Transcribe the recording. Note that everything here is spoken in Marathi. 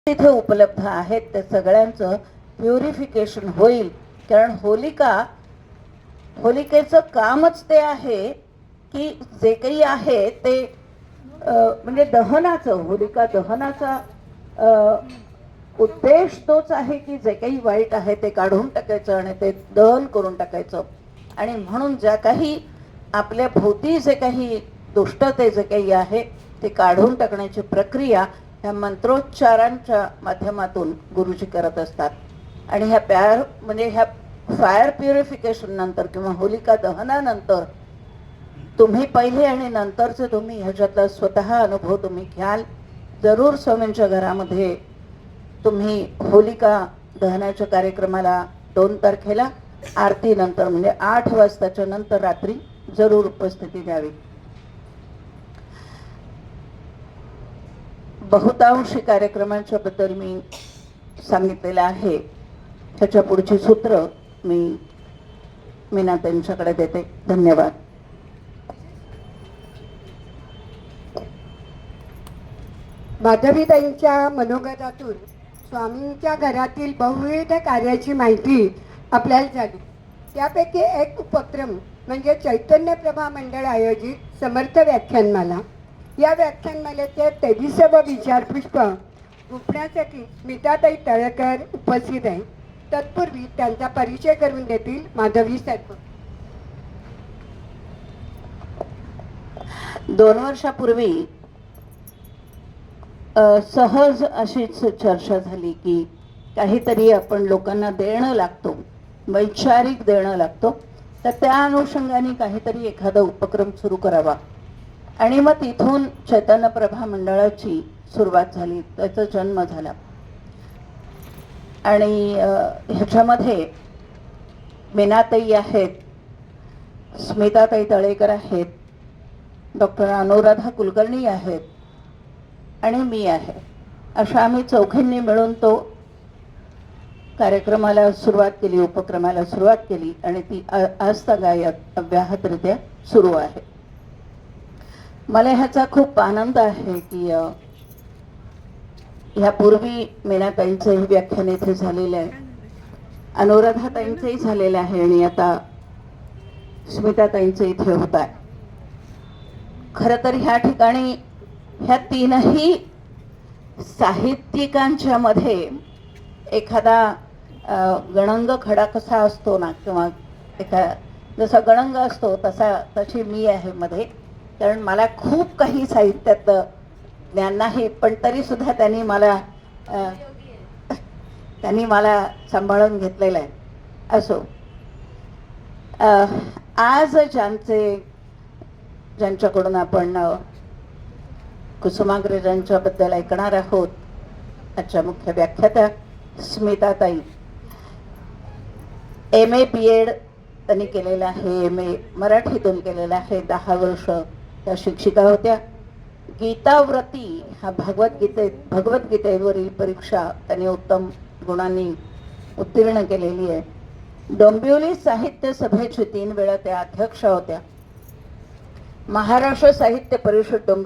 तिथे उपलब्ध आहेत त्या सगळ्यांचं प्युरिफिकेशन होईल. कारण होलिकेचं कामच ते आहे की जे काही आहे ते म्हणजे दहनाचं, होलिका दहनाचा उद्देश तोच आहे की जे काही वाईट आहे ते काढून टाकायचं आणि ते दहन करून टाकायचं. आणि म्हणून ज्या काही आपल्या भोवती जे काही दुष्टते जे काही आहे ते काढून टाकण्याची प्रक्रिया ह्या मंत्रोच्चारांच्या माध्यमातून गुरुजी करत असतात. आणि ह्या फायर प्युरिफिकेशन नंतर किंवा होलिका दहनानंतर तुम्ही पहिले आणि नंतरचे तुम्ही ह्याच्यातला स्वतः अनुभव तुम्ही घ्याल. जरूर स्वामींच्या घरामध्ये तुम्ही होलिका दहनाच्या कार्यक्रमाला 2 तारखेला आरती नंतर म्हणजे 8 वाजताच्या नंतर रात्री जरूर उपस्थिती द्यावी. बहुतांशी कार्यक्रमांच्या बद्दल मी सांगितलेलं आहे. त्याच्या पुढची सूत्र मी मीना त्यांच्याकडे देते. धन्यवाद. माधवीताईंच्या मनोगतातून स्वामींच्या घरातील बहुविध कार्याची माहिती आपल्याला झाली. त्यापैकी एक उपक्रम म्हणजे चैतन्य प्रभा मंडळ आयोजित समर्थ व्याख्यानमाला. या व्याख्यानमालेचे 23वे विचारपुष्प गुंफण्यासाठी स्मिताताई तळेकर उपस्थित आहे. तत्पूर्वी त्यांचा परिचय करून देतील माधवी साहेब. 2 वर्षापूर्वी सहज अशीच चर्चा झाली की काहीतरी आपण लोकांना देणं लागतो, वैचारिक देणं लागतो, तर त्या अनुषंगाने काहीतरी एखादा उपक्रम सुरू करावा. आणि मग तिथून चैतन्य प्रभा मंडळाची सुरुवात झाली, त्याचा जन्म झाला. आणि ह्याच्यामध्ये मीनाताई आहेत, स्मिताताई तळेकर आहेत, डॉक्टर अनुराधा कुलकर्णी आहेत आणि मी आहे. अशा आम्ही चौघींनी मिळून तो कार्यक्रमाला सुरुवात केली, उपक्रमाला सुरुवात केली आणि ती आजतागायत अव्याहतरित्या सुरू आहे. मला ह्याचा खूप आनंद आहे की ह्यापूर्वी मीनाताईंचंही व्याख्यान इथे झालेलं आहे, अनुराधाताईंचंही झालेलं आहे आणि आता स्मिताताईंचं इथे होत आहे. खरं तर ह्या ठिकाणी ह्या तीनही साहित्यिकांच्या मध्ये एखादा गणंग खडा कसा असतो ना, किंवा जसा गणंग असतो तशी मी आहे मध्ये. कारण मला खूप काही साहित्यात ज्ञान नाही, पण तरी सुद्धा त्यांनी मला सांभाळून घेतलेलं आहे. असो, आज ज्यांच्याकडून आपण कुसुमाग्रजांच्याबद्दल ऐकणार आहोत, आजच्या मुख्य व्याख्यात्या स्मिताताई. MA BEd त्यांनी केलेलं आहे, MA मराठीतून केलेलं आहे. 10 वर्ष त्या शिक्षिका होत्या. गीताव्रती हा भगवद्गीतेवरील परीक्षा त्यांनी उत्तम गुणांनी उत्तीर्ण केलेली आहे. डोंबिवली साहित्य सभेची 3 वेळा त्या अध्यक्ष होत्या. महाराष्ट्र साहित्य परिषद डोंबिवली